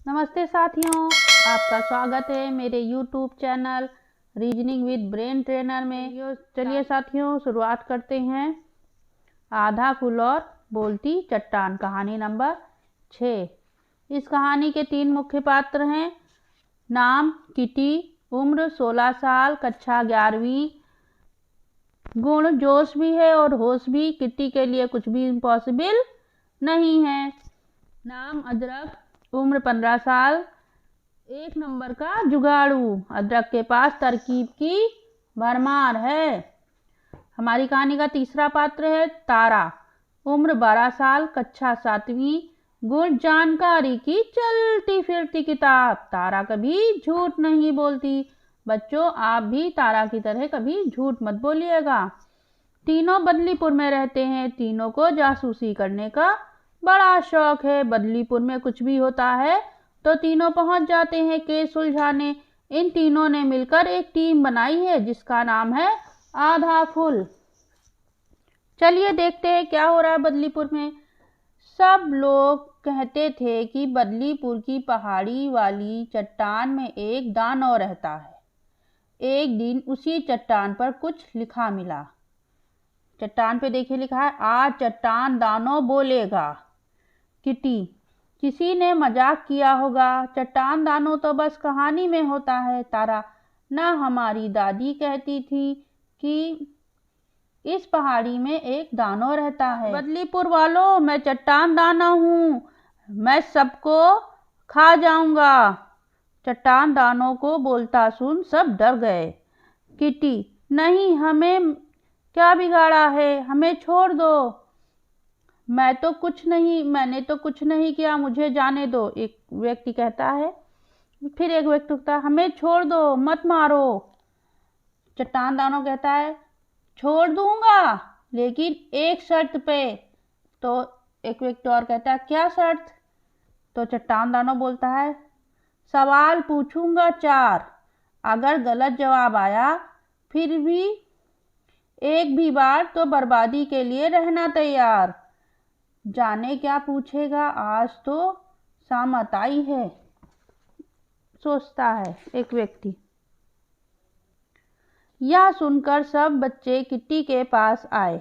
नमस्ते साथियों, आपका स्वागत है मेरे YouTube channel reasoning with brain trainer में। चलिए साथियों, शुरुआत करते हैं। आधा फूल और बोलती चट्टान, कहानी नंबर 6। इस कहानी के 3 मुख्य पात्र हैं। नाम किटी, उम्र 16 साल, कक्षा 11वीं। गुण जोश भी है और होश भी। किटी के लिए कुछ भी इम्पॉसिबल नहीं है। नाम अदरक, उम्र 15 साल, 1 नंबर का जुगाड़ू। अदरक के पास तरकीब की भरमार है। हमारी कहानी का तीसरा पात्र है तारा, उम्र 12 साल, कक्षा 7वीं। गुण जानकारी की चलती फिरती किताब। तारा कभी झूठ नहीं बोलती। बच्चों, आप भी तारा की तरह कभी झूठ मत बोलिएगा। तीनों बदलीपुर में रहते हैं। तीनों को जासूसी करने का बड़ा शौक है। बदलीपुर में कुछ भी होता है तो तीनों पहुंच जाते हैं केस सुलझाने। इन तीनों ने मिलकर एक टीम बनाई है जिसका नाम है आधा फूल। चलिए देखते हैं क्या हो रहा है बदलीपुर में। सब लोग कहते थे कि बदलीपुर की पहाड़ी वाली चट्टान में एक दानव रहता है। एक दिन उसी चट्टान पर कुछ लिखा मिला। चट्टान पे देखिए लिखा है, आज चट्टान दानव बोलेगा। किटी, किसी ने मजाक किया होगा। चट्टान दानव तो बस कहानी में होता है। तारा, ना हमारी दादी कहती थी कि इस पहाड़ी में एक दानव रहता है। बदलीपुर वालों, मैं चट्टान दानव हूँ, मैं सबको खा जाऊंगा। चट्टान दानव को बोलता सुन सब डर गए। किटी, नहीं, हमें क्या बिगाड़ा है, हमें छोड़ दो। मैंने तो कुछ नहीं किया, मुझे जाने दो, एक व्यक्ति कहता है। फिर एक व्यक्ति कहता है, हमें छोड़ दो, मत मारो। चट्टान दानव कहता है, छोड़ दूंगा लेकिन एक शर्त पे। तो एक व्यक्ति और कहता है, क्या शर्त? तो चट्टान दानव बोलता है, सवाल पूछूंगा 4, अगर गलत जवाब आया फिर भी एक भी बार तो बर्बादी के लिए रहना तैयार। जाने क्या पूछेगा, आज तो सामत आई है, सोचता है एक व्यक्ति। यह सुनकर सब बच्चे किट्टी के पास आए।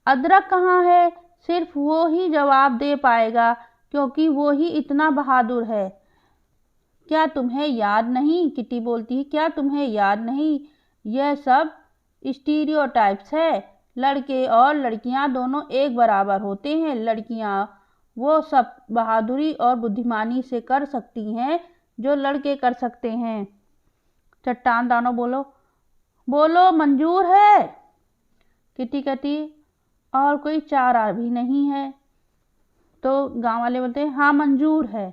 अदरक कहाँ है? सिर्फ वो ही जवाब दे पाएगा क्योंकि वो ही इतना बहादुर है। क्या तुम्हें याद नहीं? किट्टी बोलती है, क्या तुम्हें याद नहीं, यह सब स्टीरियोटाइप्स है। लड़के और लड़कियां दोनों एक बराबर होते हैं। लड़कियां वो सब बहादुरी और बुद्धिमानी से कर सकती हैं जो लड़के कर सकते हैं। चट्टान दानव बोलो मंजूर है? किट्टी कहती, और कोई चारा भी नहीं है। तो गांव वाले बोलते हैं, हाँ मंजूर है।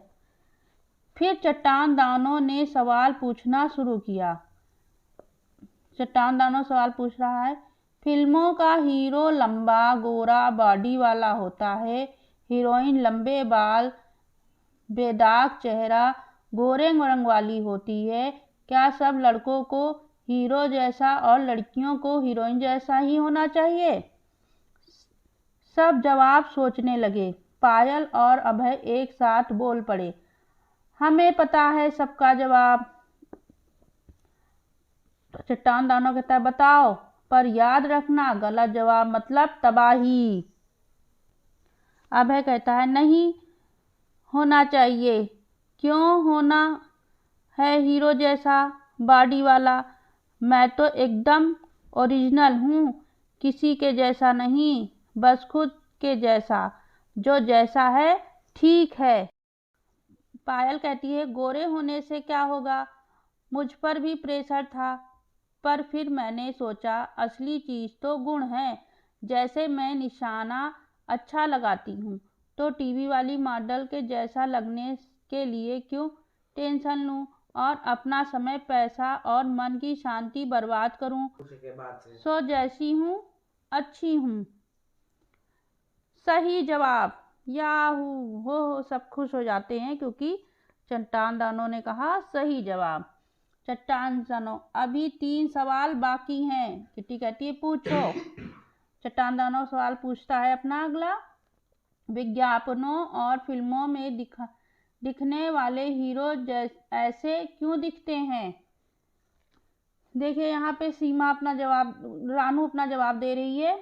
फिर चट्टान दानव ने सवाल पूछना शुरू किया। चट्टान दानव सवाल पूछ रहा है, फिल्मों का हीरो लंबा गोरा बॉडी वाला होता है, हीरोइन लंबे बाल बेदाग चेहरा गोरे रंग वाली होती है। क्या सब लड़कों को हीरो जैसा और लड़कियों को हीरोइन जैसा ही होना चाहिए? सब जवाब सोचने लगे। पायल और अभय एक साथ बोल पड़े, हमें पता है सबका जवाब। चट्टान दानव कहता है, बताओ, पर याद रखना गलत जवाब मतलब तबाही। अभय कहता है, नहीं होना चाहिए। क्यों होना है हीरो जैसा बॉडी वाला? मैं तो एकदम ओरिजिनल हूँ, किसी के जैसा नहीं, बस खुद के जैसा। जो जैसा है ठीक है। पायल कहती है, गोरे होने से क्या होगा? मुझ पर भी प्रेशर था, पर फिर मैंने सोचा असली चीज़ तो गुण है। जैसे मैं निशाना अच्छा लगाती हूँ तो टीवी वाली मॉडल के जैसा लगने के लिए क्यों टेंशन लूँ और अपना समय, पैसा और मन की शांति बर्बाद करूँ। सो जैसी हूँ अच्छी हूँ। सही जवाब। याहू हो, सब खुश हो जाते हैं क्योंकि चट्टान दानव ने कहा सही जवाब। चट्टान दानव, अभी 3 सवाल बाकी हैं। किट्टी कहती है, पूछो। चट्टान दानव सवाल पूछता है अपना अगला। विज्ञापनों और फिल्मों में दिखने वाले हीरो ऐसे क्यों दिखते हैं? देखिए यहाँ पे रानू अपना जवाब दे रही है।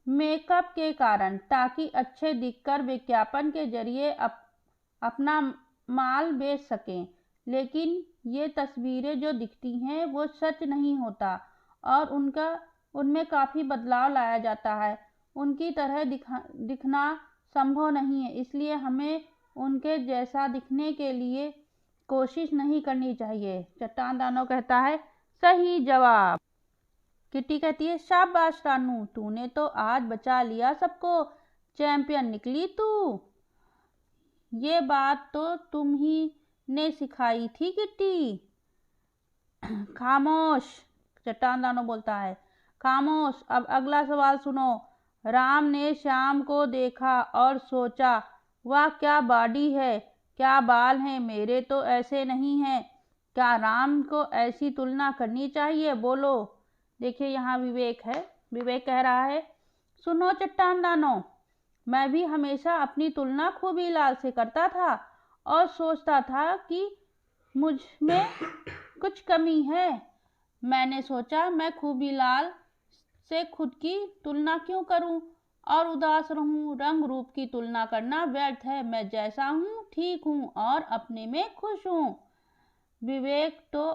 मेकअप के कारण, ताकि अच्छे दिखकर विज्ञापन के जरिए अपना माल बेच सकें। लेकिन ये तस्वीरें जो दिखती हैं वो सच नहीं होता और उनमें काफ़ी बदलाव लाया जाता है। उनकी तरह दिखना संभव नहीं है, इसलिए हमें उनके जैसा दिखने के लिए कोशिश नहीं करनी चाहिए। चट्टान दानव कहता है सही जवाब। किट्टी कहती है शाबाश रानू, तूने तो आज बचा लिया सबको, चैंपियन निकली तू। ये बात तो तुम ही ने सिखाई थी किट्टी। खामोश, चट्टान दानव बोलता है। खामोश, अब अगला सवाल सुनो। राम ने श्याम को देखा और सोचा, वाह क्या बॉडी है, क्या बाल हैं, मेरे तो ऐसे नहीं हैं। क्या राम को ऐसी तुलना करनी चाहिए? बोलो। देखिए यहाँ विवेक है। विवेक कह रहा है, सुनो चट्टान दानव, मैं भी हमेशा अपनी तुलना खूबीलाल से करता था और सोचता था कि मुझ में कुछ कमी है। मैंने सोचा मैं खूबीलाल से खुद की तुलना क्यों करूं और उदास रहूं। रंग रूप की तुलना करना व्यर्थ है। मैं जैसा हूं ठीक हूं और अपने में खुश हूं। विवेक तो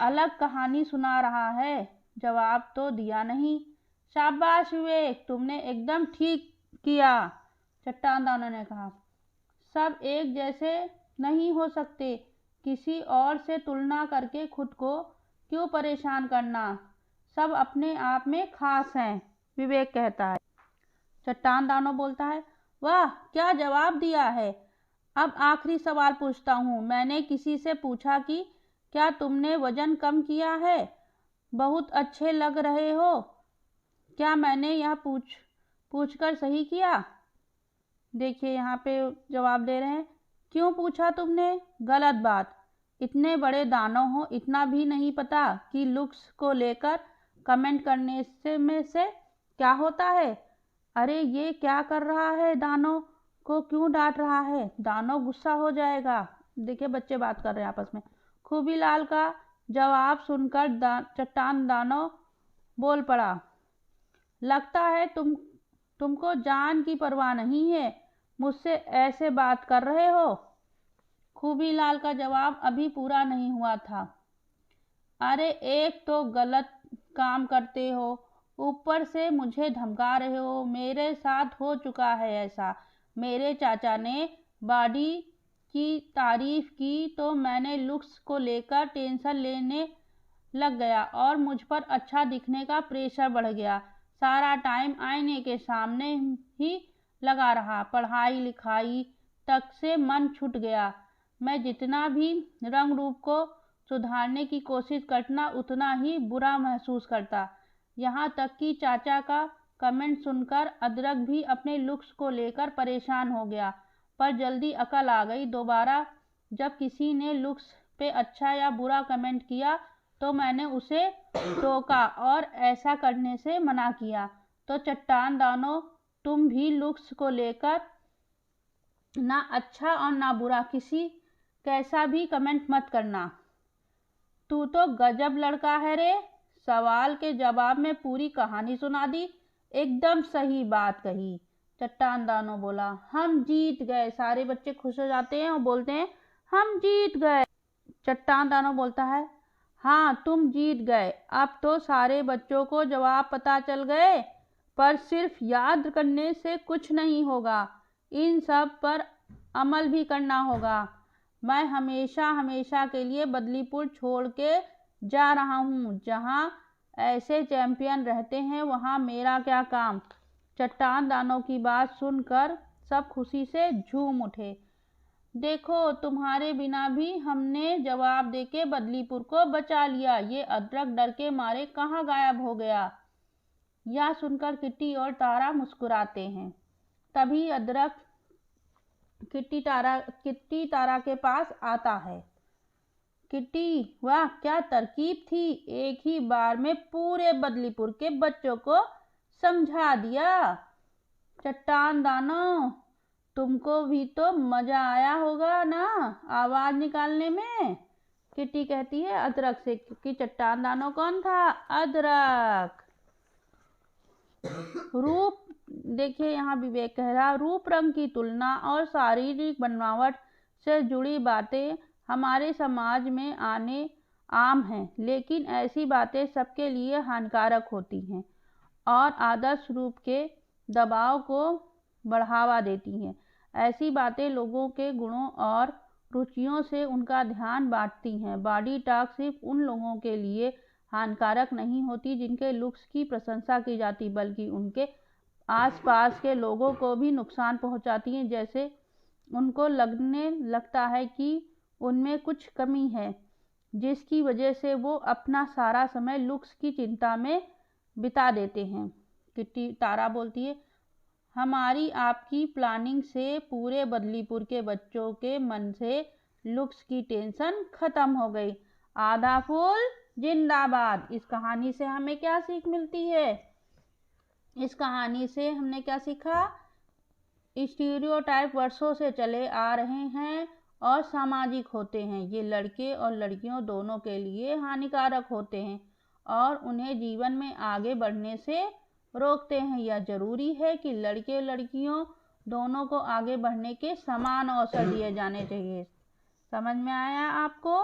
अलग कहानी सुना रहा है, जवाब तो दिया नहीं। शाबाश विवेक, तुमने एकदम ठीक किया, चट्टान दानव ने कहा। सब एक जैसे नहीं हो सकते, किसी और से तुलना करके खुद को क्यों परेशान करना, सब अपने आप में खास हैं, विवेक कहता है। चट्टान दानव बोलता है, वाह क्या जवाब दिया है। अब आखिरी सवाल पूछता हूँ। मैंने किसी से पूछा कि क्या तुमने वजन कम किया है, बहुत अच्छे लग रहे हो। क्या मैंने यह पूछकर सही किया? देखिए यहाँ पे जवाब दे रहे हैं, क्यों पूछा तुमने? गलत बात। इतने बड़े दानव हो, इतना भी नहीं पता कि लुक्स को लेकर कमेंट करने से क्या होता है। अरे ये क्या कर रहा है, दानव को क्यों डांट रहा है? दानव गुस्सा हो जाएगा। देखिए बच्चे बात कर रहे हैं आपस में। खूबीलाल का जवाब सुनकर चट्टान दानव बोल पड़ा, लगता है तुमको जान की परवाह नहीं है, मुझसे ऐसे बात कर रहे हो। खूबीलाल का जवाब अभी पूरा नहीं हुआ था। अरे एक तो गलत काम करते हो, ऊपर से मुझे धमका रहे हो। मेरे साथ हो चुका है ऐसा। मेरे चाचा ने बॉडी की तारीफ की तो मैंने लुक्स को लेकर टेंशन लेने लग गया और मुझ पर अच्छा दिखने का प्रेशर बढ़ गया। सारा टाइम आईने के सामने ही लगा रहा, पढ़ाई लिखाई तक से मन छूट गया। मैं जितना भी रंग रूप को सुधारने की कोशिश करता उतना ही बुरा महसूस करता। यहाँ तक कि चाचा का कमेंट सुनकर अदरक भी अपने लुक्स को लेकर परेशान हो गया। पर जल्दी अकल आ गई। दोबारा जब किसी ने लुक्स पे अच्छा या बुरा कमेंट किया तो मैंने उसे टोका और ऐसा करने से मना किया। तो चट्टान दानव, तुम भी लुक्स को लेकर ना अच्छा और ना बुरा किसी कैसा भी कमेंट मत करना। तू तो गजब लड़का है रे, सवाल के जवाब में पूरी कहानी सुना दी। एकदम सही बात कही, चट्टान दानव बोला। हम जीत गए। सारे बच्चे खुश हो जाते हैं और बोलते हैं हम जीत गए। चट्टान दानव बोलता है, हाँ तुम जीत गए। अब तो सारे बच्चों को जवाब पता चल गए, पर सिर्फ याद करने से कुछ नहीं होगा, इन सब पर अमल भी करना होगा। मैं हमेशा के लिए बदलीपुर छोड़ के जा रहा हूँ। जहाँ ऐसे चैंपियन रहते हैं वहाँ मेरा क्या काम। चट्टान दानव की बात सुनकर सब खुशी से झूम उठे। देखो तुम्हारे बिना भी हमने जवाब देके बदलीपुर को बचा लिया। ये अदरक डर के मारे कहाँ गायब हो गया। यह सुनकर किट्टी और तारा मुस्कुराते हैं। तभी अदरक किट्टी तारा के पास आता है। किट्टी, वाह क्या तरकीब थी, एक ही बार में पूरे बदलीपुर के बच्चों को समझा दिया। चट्टान दानव, तुमको भी तो मजा आया होगा ना आवाज निकालने में। किट्टी कहती है अदरक से, क्योंकि चट्टान दानो कौन था? अदरक। रूप देखिए यहाँ विवेक कह रहा, रूप रंग की तुलना और शारीरिक बनावट से जुड़ी बातें हमारे समाज में आने आम हैं, लेकिन ऐसी बातें सबके लिए हानिकारक होती हैं और आदर्श रूप के दबाव को बढ़ावा देती हैं। ऐसी बातें लोगों के गुणों और रुचियों से उनका ध्यान बांटती हैं। बॉडी टॉक सिर्फ उन लोगों के लिए हानिकारक नहीं होती जिनके लुक्स की प्रशंसा की जाती, बल्कि उनके आसपास के लोगों को भी नुकसान पहुंचाती हैं। जैसे उनको लगने लगता है कि उनमें कुछ कमी है, जिसकी वजह से वो अपना सारा समय लुक्स की चिंता में बिता देते हैं। किट्टी तारा बोलती है, हमारी आपकी प्लानिंग से पूरे बदलीपुर के बच्चों के मन से लुक्स की टेंशन खत्म हो गई। आधा फूल जिंदाबाद। इस कहानी से हमें क्या सीख मिलती है? इस कहानी से हमने क्या सीखा? स्टीरियोटाइप वर्षों से चले आ रहे हैं और सामाजिक होते हैं। ये लड़के और लड़कियों दोनों के लिए हानिकारक होते हैं और उन्हें जीवन में आगे बढ़ने से रोकते हैं। यह जरूरी है कि लड़के लड़कियों दोनों को आगे बढ़ने के समान अवसर दिए जाने चाहिए। समझ में आया आपको?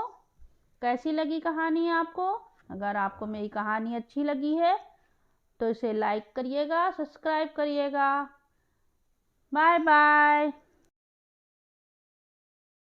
कैसी लगी कहानी आपको? अगर आपको मेरी कहानी अच्छी लगी है तो इसे लाइक करिएगा, सब्सक्राइब करिएगा। Bye bye.